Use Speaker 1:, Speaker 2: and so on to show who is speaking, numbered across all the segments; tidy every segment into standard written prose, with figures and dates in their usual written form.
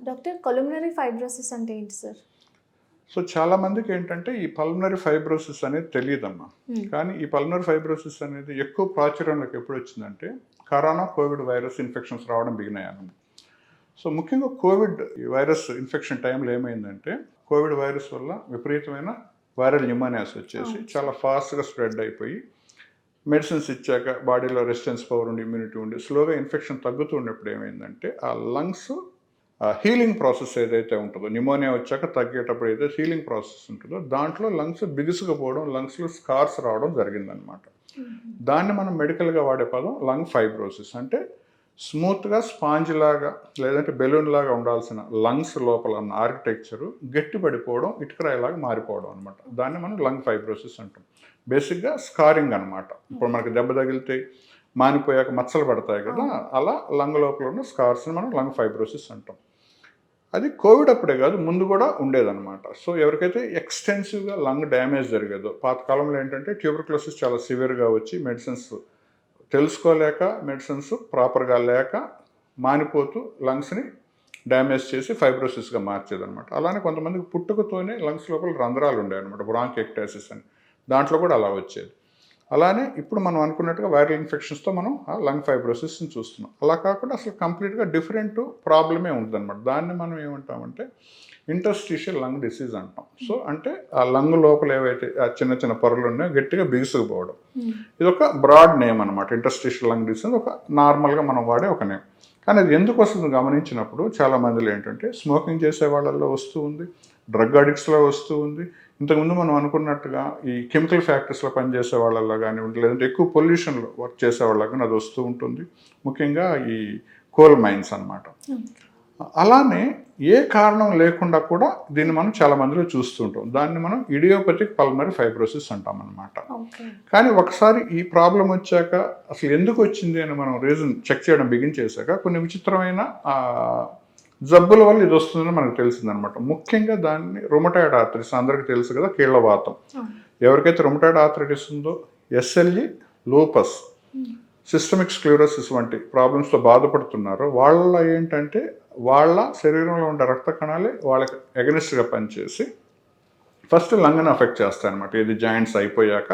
Speaker 1: Doctor కొలమినరీ fibrosis అంటే ఏంటి sir?
Speaker 2: So చాలా మందికి ఏంటంటే ఈ పల్మనరీ ఫైబ్రోసిస్ అనేది తెలియదమ్మా. కానీ ఈ పల్మనరీ ఫైబ్రోసిస్ అనేది ఎక్కువ ప్రాచుర్యంలోకి ఎప్పుడు వచ్చిందంటే కోవిడ్ వైరస్ ఇన్ఫెక్షన్స్ రావడం బిగినాయన్నమాట. సో ముఖ్యంగా కోవిడ్ వైరస్ ఇన్ఫెక్షన్ టైంలో ఏమైందంటే కోవిడ్ వైరస్ వల్ల విపరీతమైన వైరల్ న్యూమోనియాస్ వచ్చేసి చాలా ఫాస్ట్గా స్ప్రెడ్ అయిపోయి మెడిసిన్స్ ఇచ్చాక బాడీలో రెసిస్టెన్స్ పవర్ ఉండి ఇమ్యూనిటీ ఉండి స్లోగా ఇన్ఫెక్షన్ తగ్గుతూ ఉన్నప్పుడు ఏమైందంటే ఆ లంగ్స్ హీలింగ్ ప్రాసెస్ ఏదైతే ఉంటుందో న్యూమోనియా వచ్చాక తగ్గేటప్పుడు ఏదైతే హీలింగ్ ప్రాసెస్ ఉంటుందో దాంట్లో లంగ్స్ బిగుసుకుపోవడం లంగ్స్లో స్కార్స్ రావడం జరిగిందనమాట. దాన్ని మనం మెడికల్గా వాడే పదం లంగ్ ఫైబ్రోసిస్. అంటే స్మూత్గా స్పాంజ్ లాగా లేదంటే బెలూన్ లాగా ఉండాల్సిన లంగ్స్ లోపల ఉన్న ఆర్కిటెక్చరు గట్టిపడిపోవడం ఇటుకరాయిలాగా మారిపోవడం అనమాట. దాన్ని మనం లంగ్ ఫైబ్రోసిస్ అంటాం. బేసిక్గా స్కారింగ్ అనమాట. ఇప్పుడు మనకి దెబ్బ తగిలితే మానిపోయాక మచ్చలు పడతాయి కదా, అలా లంగ్ లోపల ఉన్న స్కార్స్ని మనం లంగ్ ఫైబ్రోసిస్ అంటాం. అది కోవిడ్ అప్పుడే కాదు, ముందు కూడా ఉండేదన్నమాట. సో ఎవరికైతే ఎక్స్టెన్సివ్గా లంగ్ డ్యామేజ్ జరిగేదో, పాతకాలంలో ఏంటంటే ట్యూబర్క్లోసిస్ చాలా సివియర్గా వచ్చి మెడిసిన్స్ తెలుసుకోలేక మెడిసిన్స్ ప్రాపర్గా లేక మానిపోతూ లంగ్స్ని డ్యామేజ్ చేసి ఫైబ్రోసిస్గా మార్చేదన్నమాట. అలానే కొంతమందికి పుట్టుకతోనే లంగ్స్ లోపల రంధ్రాలు ఉండేవన్నమాట, బ్రాంకిఎక్టాసిస్ అని, దాంట్లో కూడా అలా వచ్చేది. అలానే ఇప్పుడు మనం అనుకున్నట్టుగా వైరల్ ఇన్ఫెక్షన్స్తో మనం ఆ లంగ్ ఫైబ్రోసిస్ని చూస్తున్నాం. అలా కాకుండా అసలు కంప్లీట్గా డిఫరెంట్ ప్రాబ్లమే ఉంటుందన్నమాట. దాన్ని మనం ఏమంటామంటే ఇంటర్స్టిషియల్ లంగ్ డిసీజ్ అంటాం. సో అంటే ఆ లంగ్ లోపల ఏవైతే ఆ చిన్న చిన్న పొరలు ఉన్నాయో గట్టిగా బిగుసుకుపోవడం, ఇది ఒక బ్రాడ్ నేమ్ అనమాట. ఇంటర్స్టిషియల్ లంగ్ డిసీజ్ ఒక నార్మల్గా మనం వాడే ఒక నేమ్. కానీ అది ఎందుకు వస్తుంది గమనించినప్పుడు చాలా మందిలో ఏంటంటే స్మోకింగ్ చేసే వాళ్ళల్లో వస్తూ ఉంది, డ్రగ్ అడిక్ట్స్లో వస్తూ ఉంది. ఇంతకుముందు మనం అనుకున్నట్టుగా ఈ కెమికల్ ఫ్యాక్టరీస్లో పనిచేసే వాళ్ళల్లో కానివ్వండి, లేదంటే ఎక్కువ పొల్యూషన్లో వర్క్ చేసే వాళ్ళకి కానీ అది వస్తూ ఉంటుంది. ముఖ్యంగా ఈ కోల్ మైన్స్ అన్నమాట. అలానే ఏ కారణం లేకుండా కూడా దీన్ని మనం చాలా మందిలో చూస్తూ ఉంటాం. దాన్ని మనం ఇడియోపతిక్ పల్మనరీ ఫైబ్రోసిస్ అంటాం అన్నమాట. కానీ ఒకసారి ఈ ప్రాబ్లం వచ్చాక అసలు ఎందుకు వచ్చింది అని మనం రీజన్ చెక్ చేయడం బిగిన్ చేశాక కొన్ని విచిత్రమైన జబ్బుల వల్ల ఇది వస్తుందని మనకు తెలిసిందనమాట. ముఖ్యంగా దాన్ని రొమటాయిడ్ ఆర్థరైటిస్, అందరికీ తెలుసు కదా, కీళ్ళవాతం. ఎవరికైతే రొమటాయిడ్ ఆర్థరైటిస్ ఉందో, ఎస్ఎల్ఈ, లూపస్, సిస్టమిక్ స్క్లెరోసిస్ వంటి ప్రాబ్లమ్స్తో బాధపడుతున్నారో వాళ్ళ ఏంటంటే వాళ్ళ శరీరంలో ఉండే రక్త కణాలే వాళ్ళకి ఎగనిస్ట్గా పనిచేసి ఫస్ట్ లంగ్ని అఫెక్ట్ చేస్తాయన్నమాట. ఇది జాయింట్స్ అయిపోయాక,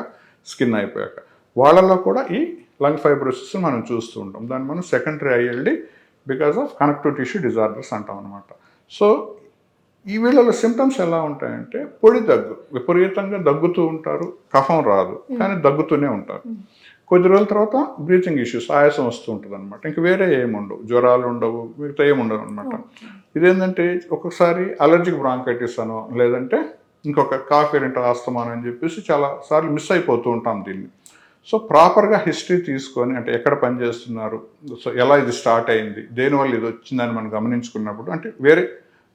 Speaker 2: స్కిన్ అయిపోయాక. వాళ్ళలో కూడా ఈ లంగ్ ఫైబ్రోసిస్ మనం చూస్తూ ఉంటాం. దాన్ని మనం secondary ILD because of connective tissue disorders అంటాం అనమాట. సో ఈ వీళ్ళలో సిమ్టమ్స్ ఎలా ఉంటాయంటే పొడి దగ్గు, విపరీతంగా దగ్గుతూ ఉంటారు, కఫం రాదు కానీ దగ్గుతూనే ఉంటారు. కొద్ది రోజుల తర్వాత బ్రీతింగ్ ఇష్యూస్, ఆయాసం వస్తూ ఉంటుంది అనమాట. ఇంక వేరే ఏముండవు, జ్వరాలు ఉండవు, మిగతా ఏముండవు అనమాట. ఇదేంటంటే ఒక్కొక్కసారి అలర్జిక్ బ్రాంకైటిస్ అనో లేదంటే ఇంకొక కాఫీ ఆస్తమా అని చెప్పేసి చాలా సార్లు మిస్ అయిపోతూ ఉంటాం దీన్ని. సో ప్రాపర్గా హిస్టరీ తీసుకొని, అంటే ఎక్కడ పనిచేస్తున్నారు, సో ఎలా ఇది స్టార్ట్ అయింది, దేనివల్ల ఇది వచ్చిందని మనం గమనించుకున్నప్పుడు, అంటే వేరే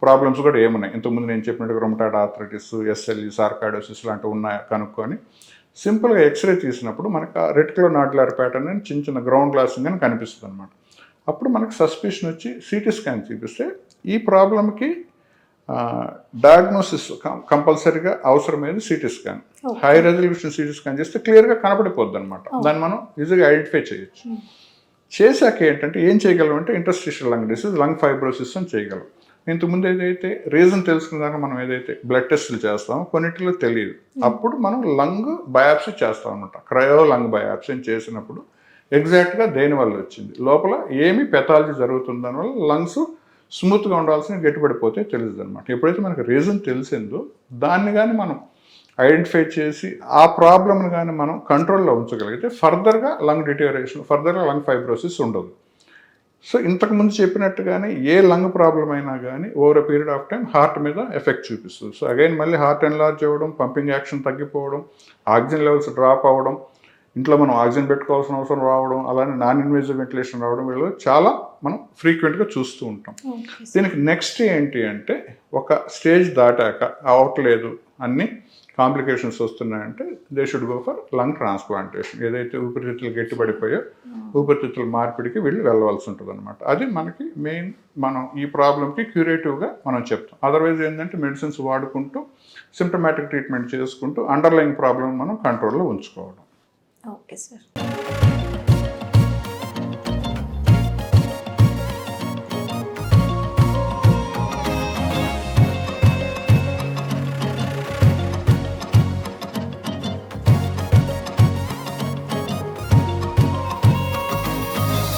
Speaker 2: ప్రాబ్లమ్స్ కూడా ఏమున్నాయి, ఇంతకుముందు నేను చెప్పినట్టుగా రొమటాయిడ్ ఆర్థరైటిస్, ఎస్ఎల్ఈ, సార్కాయిడోసిస్ లాంటివి ఉన్నాయా కనుక్కొని సింపుల్గా ఎక్స్రే తీసినప్పుడు మనకు రెటిక్యులో నాడ్యులర్ ప్యాటర్న్ అని చిన్న చిన్న గ్రౌండ్ గ్లాసింగ్ అని కనిపిస్తుంది అనమాట. అప్పుడు మనకు సస్పిషన్ వచ్చి సిటీ స్కాన్ చూపిస్తే ఈ ప్రాబ్లంకి డయాగ్నోసిస్ కంపల్సరీగా అవసరమైనది CT scan. High resolution CT scan చేస్తే క్లియర్గా కనపడిపోద్ది అనమాట. దాన్ని మనం ఈజీగా ఐడెంటిఫై చేయొచ్చు. చేశాక ఏంటంటే ఏం చేయగలం అంటే interstitial lung disease, lung fibrosis అని చేయగలం. ఇంతకుముందు ఏదైతే రీజన్ తెలుసుకున్నాక మనం ఏదైతే బ్లడ్ టెస్టులు చేస్తామో కొన్నిటిలో తెలియదు, అప్పుడు మనం లంగ్ బయాప్సీ చేస్తాం అనమాట. క్రయో లంగ్ బయాప్సీ అని చేసినప్పుడు ఎగ్జాక్ట్గా దేనివల్ల వచ్చింది, లోపల ఏమి పెథాలజీ జరుగుతుందని వల్ల లంగ్స్ స్మూత్గా ఉండాల్సిన గట్టిపడిపోతే తెలుస్తుంది అనమాట. ఎప్పుడైతే మనకు రీజన్ తెలిసిందో దాన్ని కానీ మనం ఐడెంటిఫై చేసి ఆ ప్రాబ్లమ్ని కానీ మనం కంట్రోల్లో ఉంచగలిగితే ఫర్దర్గా లంగ్ డిటోరియేషన్, ఫర్దర్గా లంగ్ ఫైబ్రోసిస్ ఉండదు. సో ఇంతకుముందు చెప్పినట్టుగానే ఏ లంగ్ ప్రాబ్లం అయినా కానీ over a period of time heart మీద ఎఫెక్ట్ చూపిస్తుంది. సో అగైన్ మళ్ళీ హార్ట్ ఎన్లార్జ్ అవ్వడం, పంపింగ్ యాక్షన్ తగ్గిపోవడం, ఆక్సిజన్ లెవెల్స్ డ్రాప్ అవ్వడం, ఇంట్లో మనం ఆక్సిజన్ పెట్టుకోవాల్సిన అవసరం రావడం, అలానే నాన్ ఇన్వేజివ్ వెంటిలేషన్ రావడం, వీళ్ళు చాలా మనం ఫ్రీక్వెంట్గా చూస్తూ ఉంటాం. దీనికి నెక్స్ట్ ఏంటి అంటే ఒక స్టేజ్ దాటాక అవ్వట్లేదు, అన్ని కాంప్లికేషన్స్ వస్తున్నాయంటే they should go for lung transplantation. ఏదైతే ఊపిరితిత్తులు గట్టిపడిపోయో ఊపిరితిత్తుల మార్పిడికి వీళ్ళు వెళ్ళవలసి ఉంటుంది అనమాట. అది మనకి మెయిన్, మనం ఈ ప్రాబ్లంకి క్యూరేటివ్గా మనం చెప్తాం. అదర్వైజ్ ఏంటంటే మెడిసిన్స్ వాడుకుంటూ సిమ్టమాటిక్ ట్రీట్మెంట్ చేసుకుంటూ అండర్లైన్ ప్రాబ్లం మనం కంట్రోల్లో ఉంచుకోవడం.
Speaker 1: Okay sir.